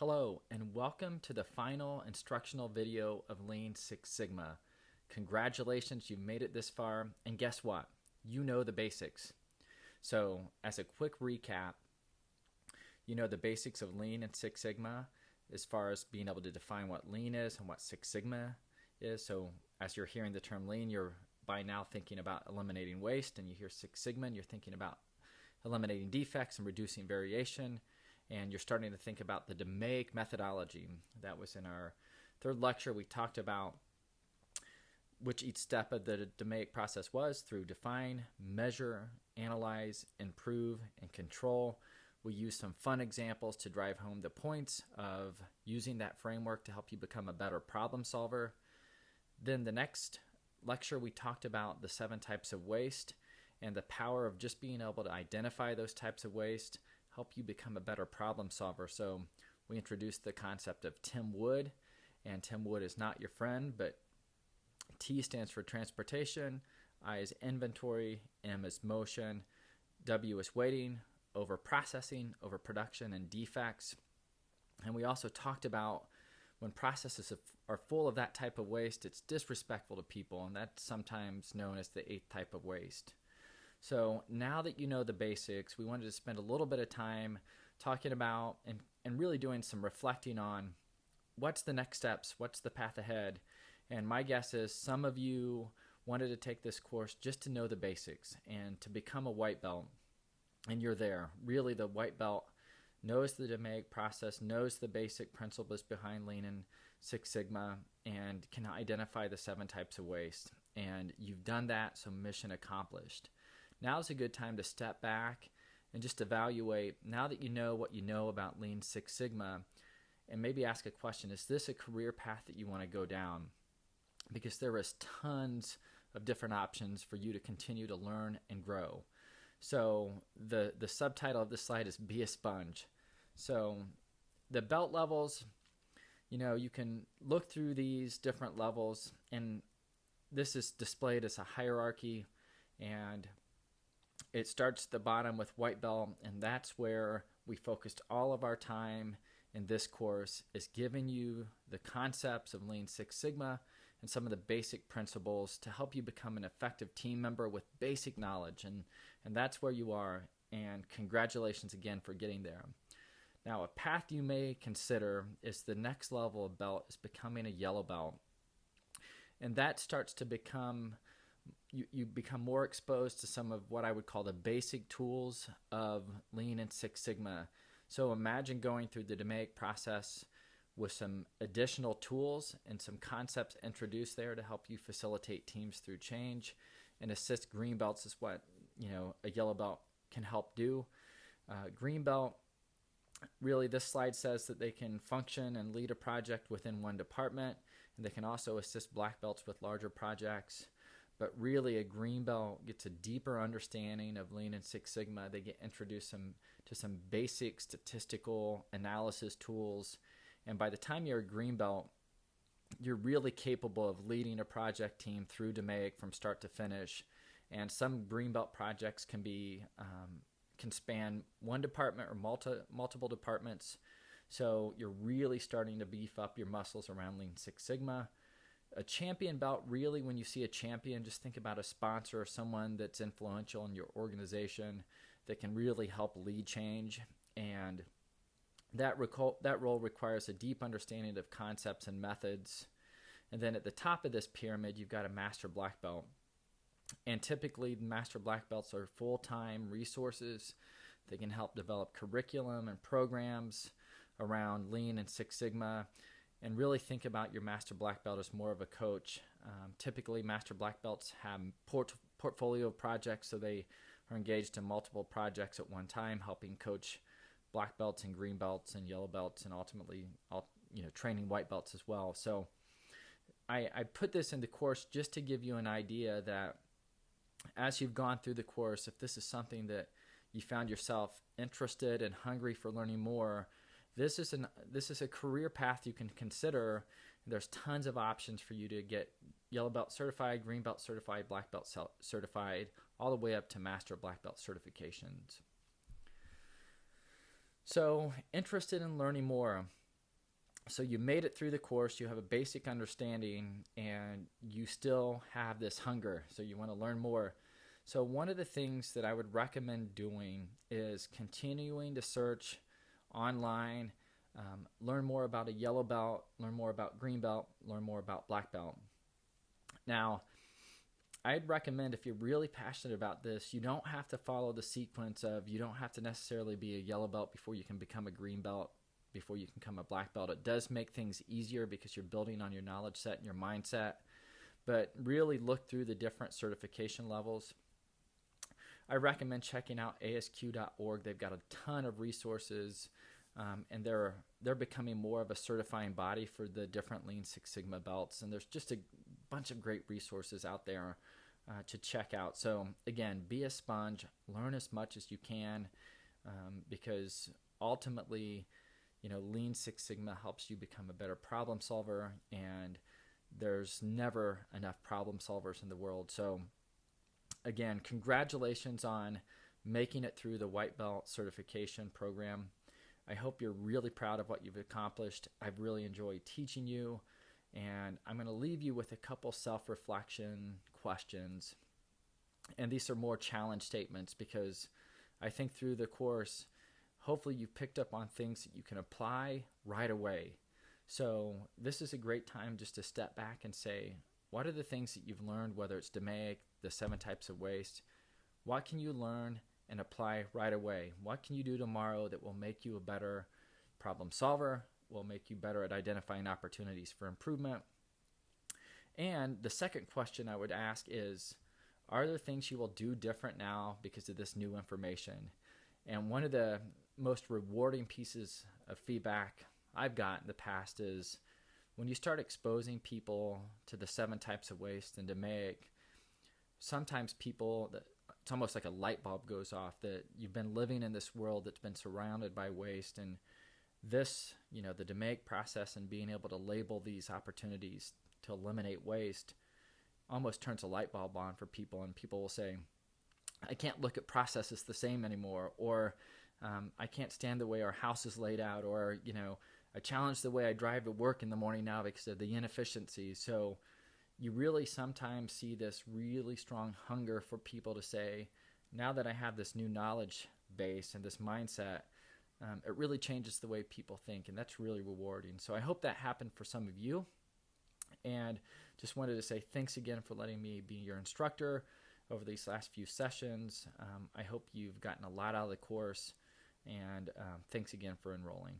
Hello, and welcome to the final instructional video of Lean Six Sigma. Congratulations, you've made it this far, and guess what? You know the basics. So, as a quick recap, you know the basics of Lean and Six Sigma as far as being able to define what Lean is and what Six Sigma is. So, as you're hearing the term Lean, you're by now thinking about eliminating waste, and you hear Six Sigma, and you're thinking about eliminating defects and reducing variation. And you're starting to think about the DMAIC methodology. That was in our third lecture. We talked about which each step of the DMAIC process was through define, measure, analyze, improve, and control. We used some fun examples to drive home the points of using that framework to help you become a better problem solver. Then the next lecture, we talked about the 7 types of waste and the power of just being able to identify those types of waste, help you become a better problem solver. So we introduced the concept of Tim Wood, and Tim Wood is not your friend, but T stands for transportation, I is inventory, M is motion, W is waiting, over processing, over production, and defects. And we also talked about when processes are full of that type of waste, it's disrespectful to people, and that's sometimes known as the 8th type of waste. So now that you know the basics, we wanted to spend a little bit of time talking about and really doing some reflecting on what's the next steps, what's the path ahead. And my guess is some of you wanted to take this course just to know the basics and to become a white belt. And you're there. Really, the white belt knows the DMAIC process, knows the basic principles behind Lean and Six Sigma, and can identify the 7 types of waste. And you've done that, so mission accomplished. Now's a good time to step back and just evaluate, now that you know what you know about Lean Six Sigma, and maybe ask a question, is this a career path that you want to go down? Because there is tons of different options for you to continue to learn and grow. So the subtitle of this slide is Be a Sponge. So the belt levels, you can look through these different levels, and this is displayed as a hierarchy, and it starts at the bottom with white belt, and that's where we focused all of our time in this course, is giving you the concepts of Lean Six Sigma and some of the basic principles to help you become an effective team member with basic knowledge. And that's where you are, and congratulations again for getting there. Now, a path you may consider is the next level of belt is becoming a yellow belt. And that starts to become you become more exposed to some of what I would call the basic tools of Lean and Six Sigma. So imagine going through the DMAIC process with some additional tools and some concepts introduced there to help you facilitate teams through change and assist green belts is what a yellow belt can help do. Green belt, really this slide says that they can function and lead a project within one department, and they can also assist black belts with larger projects. But really, a green belt gets a deeper understanding of Lean and Six Sigma. They get introduced to some basic statistical analysis tools. And by the time you're a green belt, you're really capable of leading a project team through DMAIC from start to finish. And some green belt projects can span one department or multiple departments. So you're really starting to beef up your muscles around Lean Six Sigma. A champion belt, really, when you see a champion, just think about a sponsor or someone that's influential in your organization that can really help lead change. And that role requires a deep understanding of concepts and methods. And then at the top of this pyramid, you've got a master black belt. And typically, master black belts are full-time resources. They can help develop curriculum and programs around Lean and Six Sigma. And really think about your master black belt as more of a coach. Typically, master black belts have portfolio projects, so they are engaged in multiple projects at one time, helping coach black belts and green belts and yellow belts, and ultimately, training white belts as well. So I put this in the course just to give you an idea that as you've gone through the course, if this is something that you found yourself interested and hungry for learning more, this is a career path you can consider. There's tons of options for you to get yellow belt certified, green belt certified, black belt certified, all the way up to master black belt certifications. So, interested in learning more, So you made it through the course, you have a basic understanding, and you still have this hunger. So you want to learn more. So one of the things that I would recommend doing is continuing to search online, learn more about a yellow belt, learn more about green belt, learn more about black belt. Now, I'd recommend, if you're really passionate about this, you don't have to follow the sequence of, you don't have to necessarily be a yellow belt before you can become a green belt, before you can become a black belt. It does make things easier because you're building on your knowledge set and your mindset, but really look through the different certification levels. I recommend checking out ASQ.org. They've got a ton of resources, and they're becoming more of a certifying body for the different Lean Six Sigma belts, and there's just a bunch of great resources out there to check out. So again, be a sponge, learn as much as you can, because ultimately, Lean Six Sigma helps you become a better problem solver, and there's never enough problem solvers in the world. So again, congratulations on making it through the white belt certification program. I hope you're really proud of what you've accomplished. I've really enjoyed teaching you, and I'm going to leave you with a couple self-reflection questions. And these are more challenge statements, because I think through the course, hopefully you picked up on things that you can apply right away. So this is a great time just to step back and say, what are the things that you've learned, whether it's DMAIC, the 7 types of waste? What can you learn and apply right away? What can you do tomorrow that will make you a better problem solver, will make you better at identifying opportunities for improvement? And the second question I would ask is, are there things you will do different now because of this new information? And one of the most rewarding pieces of feedback I've got in the past is when you start exposing people to the 7 types of waste and DMAIC, sometimes it's almost like a light bulb goes off, that you've been living in this world that's been surrounded by waste, and this, the DMAIC process and being able to label these opportunities to eliminate waste almost turns a light bulb on for people, and people will say, I can't look at processes the same anymore, or I can't stand the way our house is laid out, or I challenge the way I drive to work in the morning now because of the inefficiency. So you really sometimes see this really strong hunger for people to say, now that I have this new knowledge base and this mindset, it really changes the way people think, and that's really rewarding. So I hope that happened for some of you, and just wanted to say thanks again for letting me be your instructor over these last few sessions. I hope you've gotten a lot out of the course, and thanks again for enrolling.